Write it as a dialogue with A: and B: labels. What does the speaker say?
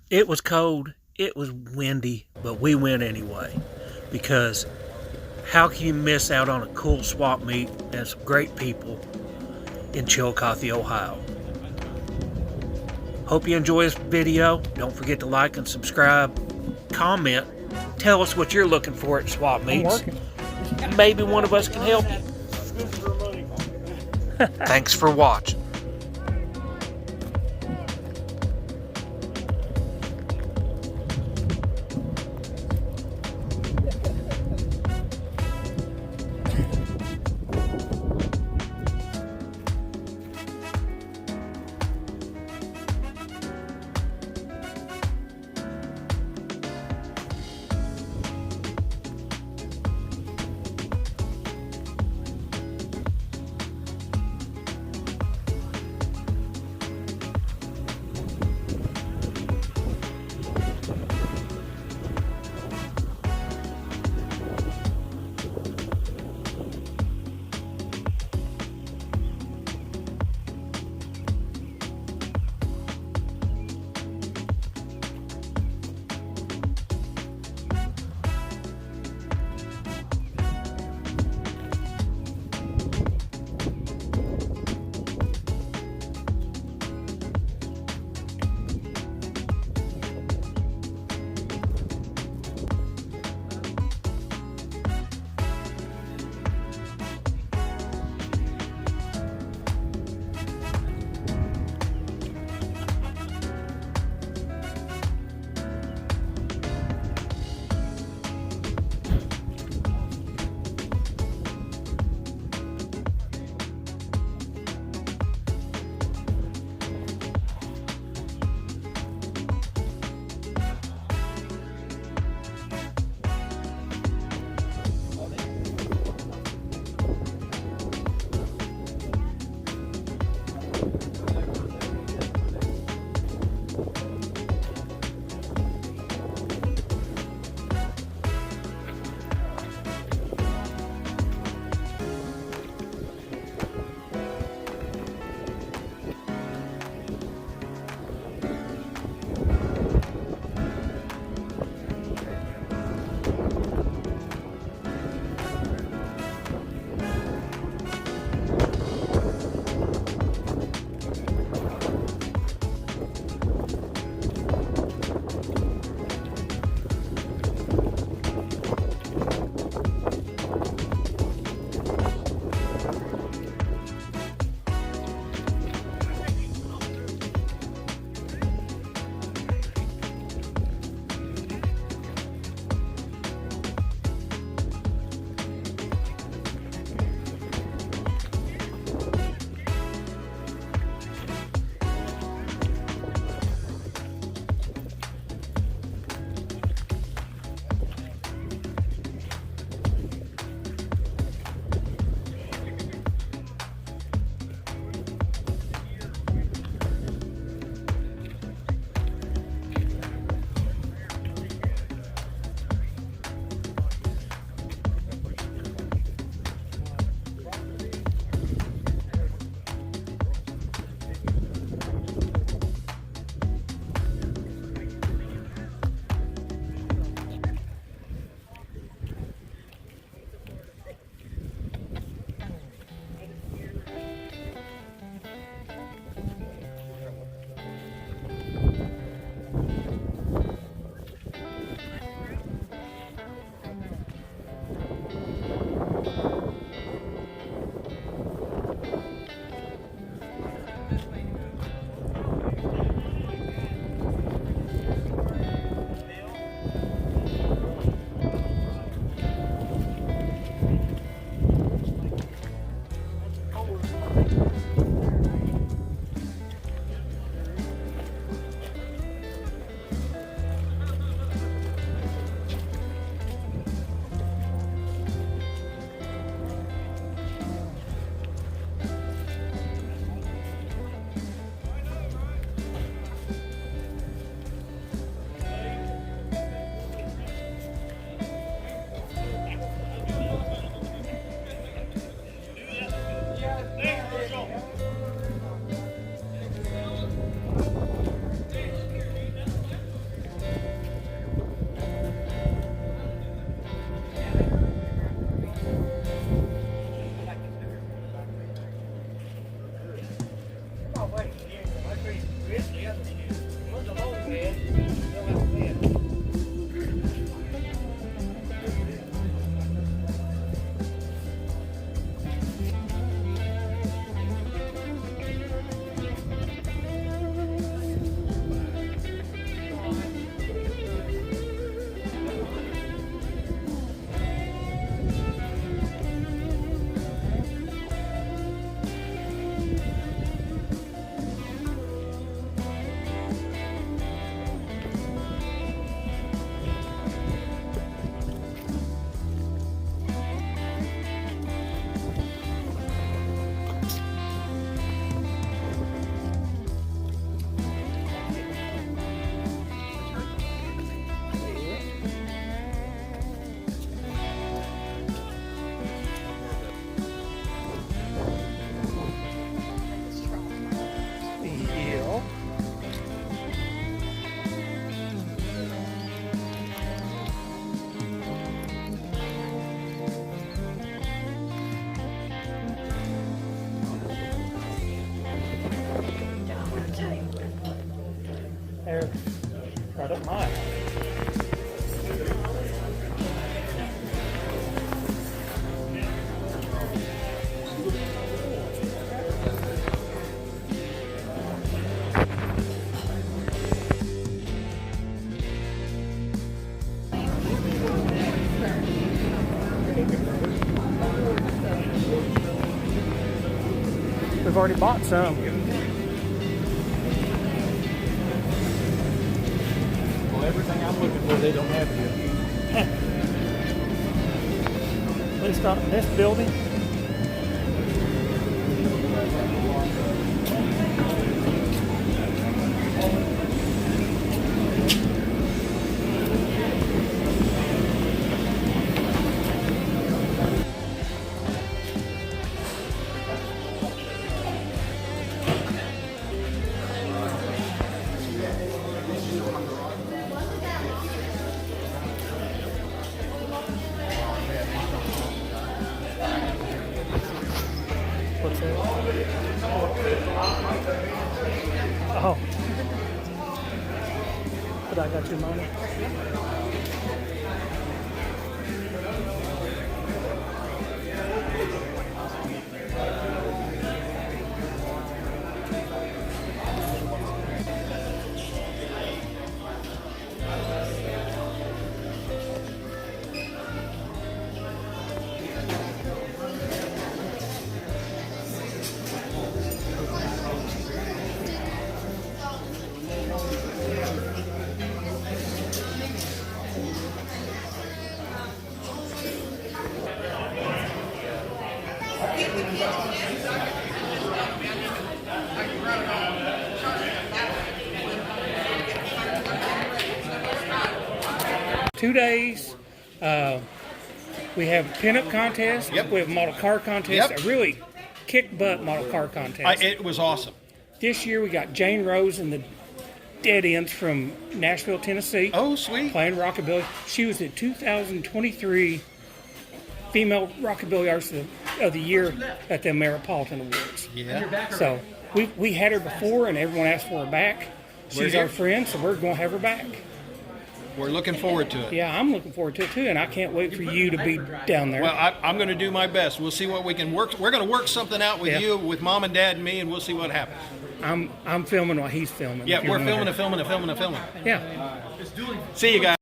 A: It was cold, it was windy, but we went anyway because how can you miss out on a cool swap meet and some great people in Chillicothe, Ohio? Hope you enjoy this video. Don't forget to like and subscribe, comment, tell us what you're looking for at swap meets. Maybe one of us can help you. Thanks for watching. there, right up my alley. We've already bought some.
B: Well, everything I'm looking for, they don't have here.
A: At least not in this building. What's that? Oh. But I got your money. Two days. We have a pinup contest.
B: Yep.
A: We have a model car contest.
B: Yep.
A: A really kick butt model car contest.
B: It was awesome.
A: This year we got Jane Rose and the Dead Ends from Nashville, Tennessee.
B: Oh, sweet.
A: Playing rockabilly. She was the 2023 Female Rockabilly Artist of the Year at the Ameripolitan Awards.
B: Yeah.
A: So we had her before, and everyone asked for her back. She's our friend, so we're going to have her back.
B: We're looking forward to it.
A: Yeah, I'm looking forward to it too, and I can't wait for you to be down there.
B: Well, I'm going to do my best. We'll see what we can work. We're going to work something out with you, with Mom and Dad and me, and we'll see what happens.
A: I'm filming while he's filming.
B: Yeah, we're filming and filming and filming and filming.
A: Yeah.
B: See you guys.